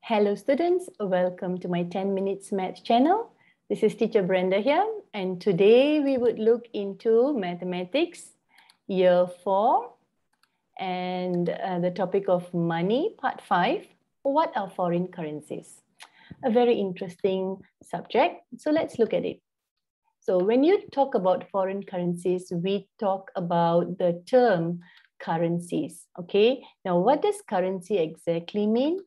Hello students, welcome to my 10 minutes math channel. This is teacher Brenda here, and today we would look into mathematics year 4 and the topic of money, part 5. What are foreign currencies? A very interesting subject, so let's look at it. So when you talk about foreign currencies, we talk about the term currencies, okay? Now what does currency exactly mean?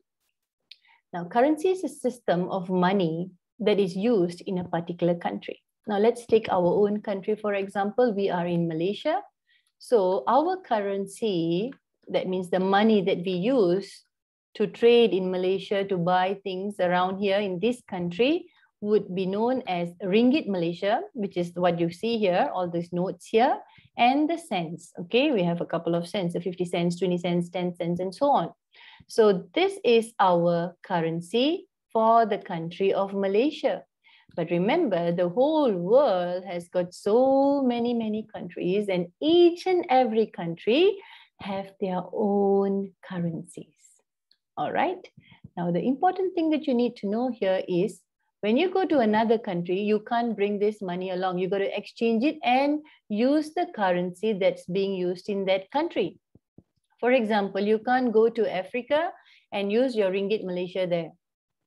Now, currency is a system of money that is used in a particular country. Now, let's take our own country, for example. We are in Malaysia. So our currency, that means the money that we use to trade in Malaysia, to buy things around here in this country, would be known as Ringgit Malaysia, which is what you see here, all these notes here, and the cents. Okay, we have a couple of cents, the 50 cents, 20 cents, 10 cents, and so on. So this is our currency for the country of Malaysia. But remember, the whole world has got so many countries, and each and every country have their own currencies. All right. Now, the important thing that you need to know here is when you go to another country, you can't bring this money along. You got to exchange it and use the currency that's being used in that country. For example, you can't go to Africa and use your Ringgit Malaysia there.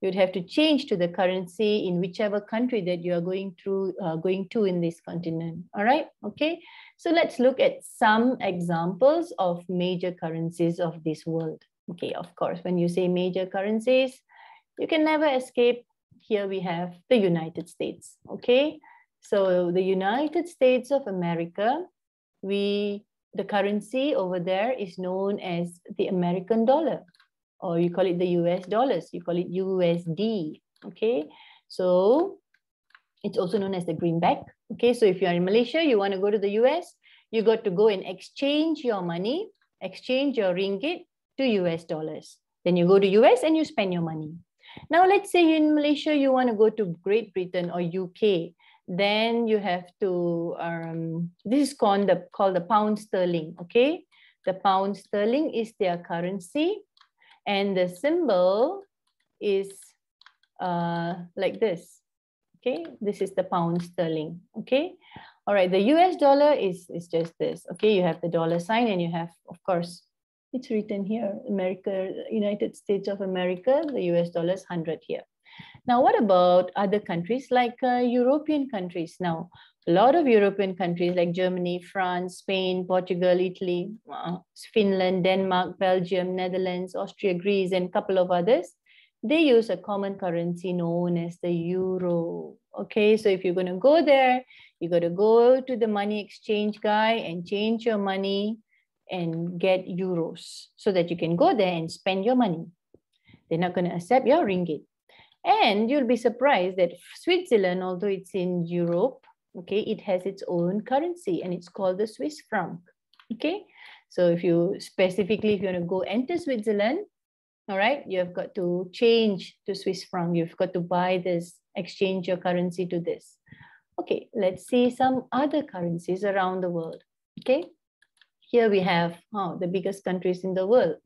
You'd have to change to the currency in whichever country that you are going to in this continent. All right, okay. So let's look at some examples of major currencies of this world. Okay, of course, when you say major currencies, you can never escape. Here we have the United States. Okay, so the United States of America, the currency over there is known as the American dollar, or you call it the US dollars, you call it USD, okay? So it's also known as the greenback, okay? So if you are in Malaysia, you want to go to the US, you got to go and exchange your money, exchange your ringgit to US dollars. Then you go to US and you spend your money. Now let's say in Malaysia, you want to go to Great Britain or UK. Then you have to, this is called the pound sterling, okay? The pound sterling is their currency, and the symbol is like this, okay? This is the pound sterling, okay? All right, the US dollar is just this, okay? You have the dollar sign and you have, of course, it's written here, America, United States of America, the US dollar is 100 here. Now, what about other countries like European countries? Now, a lot of European countries like Germany, France, Spain, Portugal, Italy, Finland, Denmark, Belgium, Netherlands, Austria, Greece, and a couple of others, they use a common currency known as the euro. Okay, so if you're going to go there, you got to go to the money exchange guy and change your money and get euros so that you can go there and spend your money. They're not going to accept your ringgit. And you'll be surprised that Switzerland, although it's in Europe, okay, it has its own currency and it's called the Swiss franc, okay? So if you specifically, if you want to go enter Switzerland, all right, you have got to change to Swiss franc. You've got to buy this, exchange your currency to this. Okay, let's see some other currencies around the world, okay? Here we have the biggest countries in the world.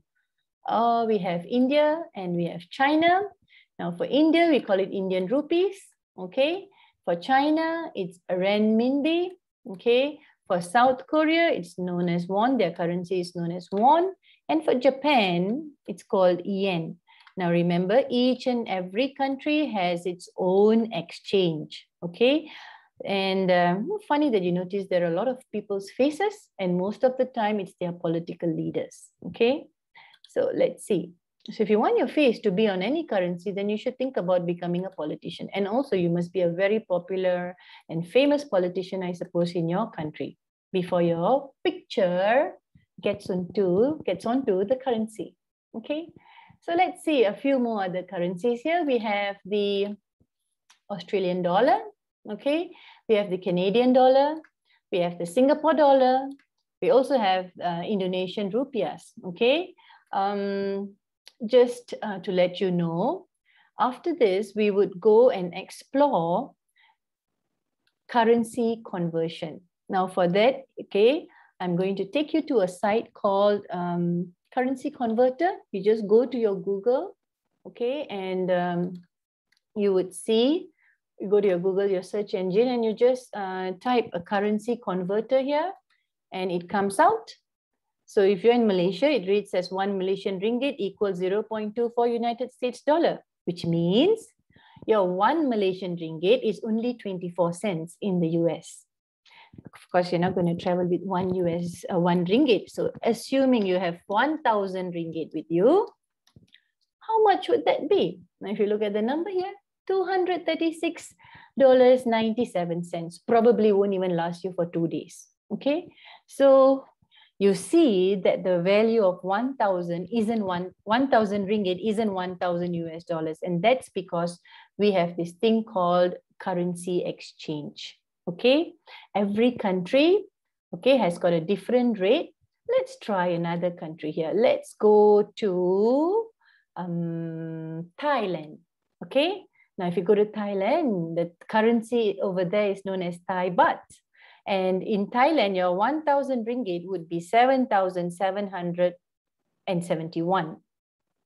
We have India and we have China. Now for India, we call it Indian rupees, okay? For China, it's renminbi, okay? For South Korea, it's known as won. Their currency is known as won. And for Japan, it's called yen. Now remember, each and every country has its own exchange, okay? And funny that you notice there are a lot of people's faces, and most of the time it's their political leaders, okay? So let's see. So if you want your face to be on any currency, then you should think about becoming a politician. And also you must be a very popular and famous politician, I suppose, in your country before your picture gets onto the currency. Okay. So let's see a few more other currencies here. We have the Australian dollar. Okay. We have the Canadian dollar. We have the Singapore dollar. We also have Indonesian rupiahs. Okay. Just to let you know, after this, we would go and explore currency conversion. Now for that, okay, I'm going to take you to a site called Currency Converter. You just go to your Google Okay, and you would see, you go to your Google, your search engine, and you just type a currency converter here, and it comes out. So if you're in Malaysia, it reads as 1 Malaysian ringgit equals 0.24 United States dollar, which means your 1 Malaysian ringgit is only 24 cents in the US. Of course, you're not going to travel with one ringgit. So assuming you have 1,000 ringgit with you, how much would that be? Now, if you look at the number here, $236.97. Probably won't even last you for 2 days. Okay, so you see that the value of 1,000 ringgit isn't 1,000 US dollars, and that's because we have this thing called currency exchange. Okay, every country, okay, has got a different rate. Let's try another country here. Let's go to Thailand. Okay, now if you go to Thailand, the currency over there is known as Thai baht. And in Thailand, your 1,000 ringgit would be 7,771.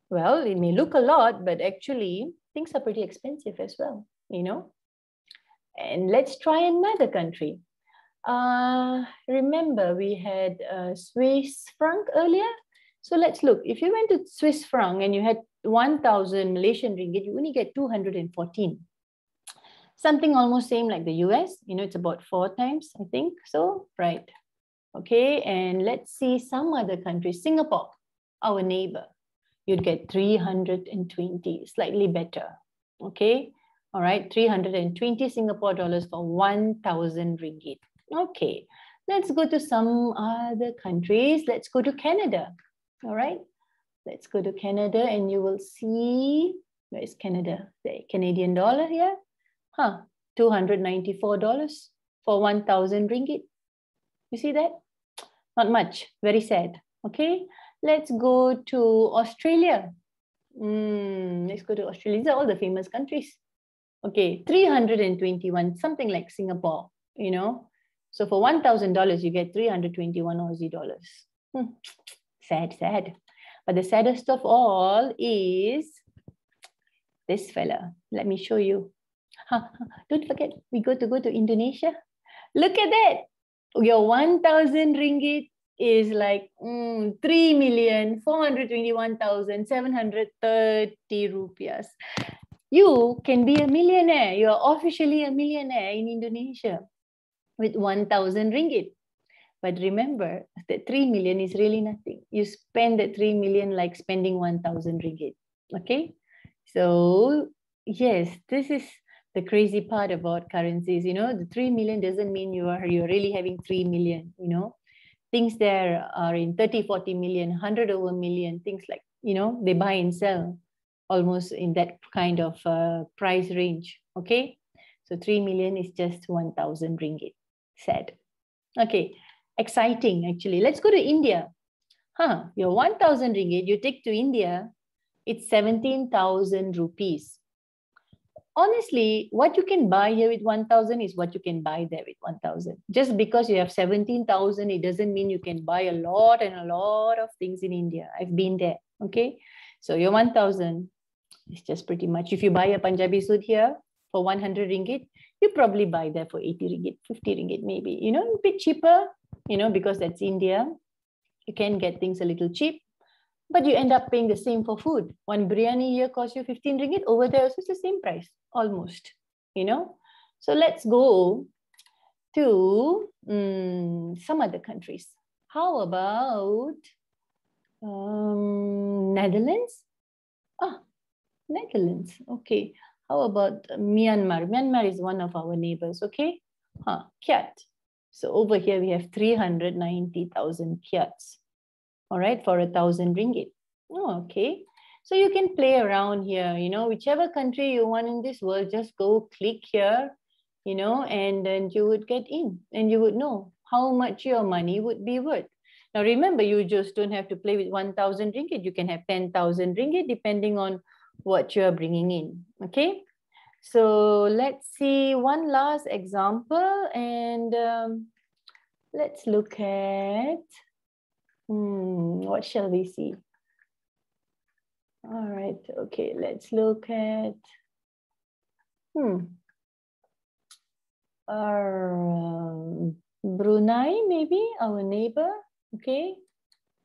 Well, it may look a lot, but actually things are pretty expensive as well, you know. And let's try another country. Remember, we had Swiss franc earlier. So let's look. If you went to Swiss franc and you had 1,000 Malaysian ringgit, you only get 214. Something almost same like the US, you know, it's about 4 times, I think. So, right. Okay, and let's see some other countries. Singapore, our neighbor, you'd get 320, slightly better. Okay, all right, 320 Singapore dollars for 1,000 ringgit. Okay, let's go to some other countries. Let's go to Canada. All right, let's go to Canada and you will see, where is Canada? The Canadian dollar here. $294 for 1,000 ringgit. You see that? Not much, very sad. Okay, let's go to Australia. Let's go to Australia. These are all the famous countries. Okay, 321, something like Singapore, you know. So for $1,000, you get 321 Aussie dollars. Sad, sad. But the saddest of all is this fella. Let me show you. Don't forget, we go to Indonesia. Look at that. Your 1,000 ringgit is like 3,421,730 rupiahs. You can be a millionaire. You are officially a millionaire in Indonesia with 1,000 ringgit. But remember that 3 million is really nothing. You spend that 3 million like spending 1,000 ringgit. Okay? So, yes, this is the crazy part about currencies. You know, the 3 million doesn't mean you're really having 3 million, you know. Things there are in 30, 40 million, 100 over million, things like, you know, they buy and sell almost in that kind of price range. Okay, so 3 million is just 1,000 ringgit. Sad. Okay, exciting actually. Let's go to India. Your 1,000 ringgit you take to India, it's 17,000 rupees. Honestly, what you can buy here with 1,000 is what you can buy there with 1,000. Just because you have 17,000, it doesn't mean you can buy a lot and a lot of things in India. I've been there, okay? So your 1,000 is just pretty much, if you buy a Punjabi suit here for 100 ringgit, you probably buy there for 80 ringgit, 50 ringgit maybe, you know, a bit cheaper, you know, because that's India. You can get things a little cheap. But you end up paying the same for food. One biryani here costs you 15 ringgit. Over there, it's the same price, almost, you know. So let's go to some other countries. How about Netherlands? Netherlands, okay. How about Myanmar? Myanmar is one of our neighbors, okay? Kyat. So over here, we have 390,000 kyats. All right, for 1,000 ringgit. Okay. So you can play around here, you know, whichever country you want in this world, just go click here, you know, and then you would get in and you would know how much your money would be worth. Now, remember, you just don't have to play with 1,000 ringgit. You can have 10,000 ringgit depending on what you're bringing in. Okay. So let's see one last example and let's look at what shall we see? All right, right, okay, let's look at Brunei, maybe our neighbor. Okay,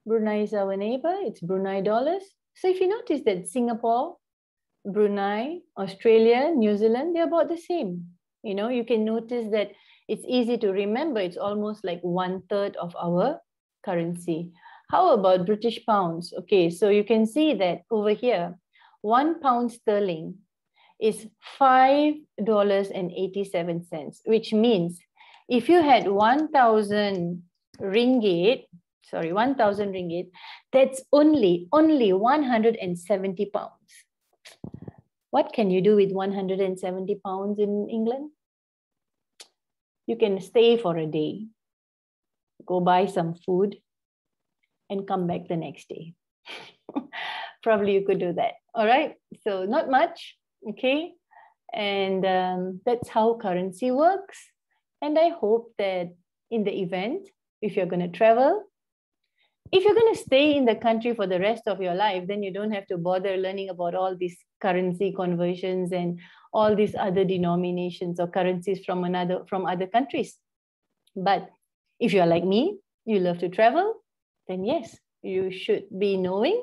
Brunei is our neighbor. It's Brunei dollars. So if you notice that Singapore, Brunei, Australia, New Zealand, they're about the same. You know, you can notice that it's easy to remember. It's almost like 1/3 of our currency. How about British pounds? Okay, so you can see that over here, £1 sterling is $5.87, which means if you had 1,000 ringgit, sorry, 1,000 ringgit, that's only 170 pounds. What can you do with 170 pounds in England? You can stay for a day, go buy some food, and come back the next day. Probably you could do that. All right, so not much, okay? And that's how currency works. And I hope that in the event, if you're going to travel, if you're going to stay in the country for the rest of your life, then you don't have to bother learning about all these currency conversions and all these other denominations or currencies from other countries. But if you're like me, you love to travel, then yes, you should be knowing.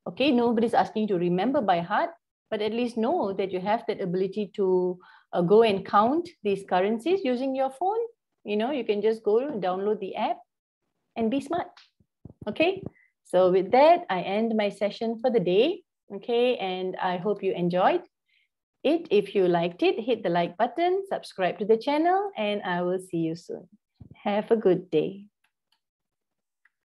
Okay, nobody's asking you to remember by heart, but at least know that you have that ability to go and count these currencies using your phone. You know, you can just go and download the app and be smart. Okay, so with that, I end my session for the day. Okay, and I hope you enjoyed it. If you liked it, hit the like button, subscribe to the channel, and I will see you soon. Have a good day.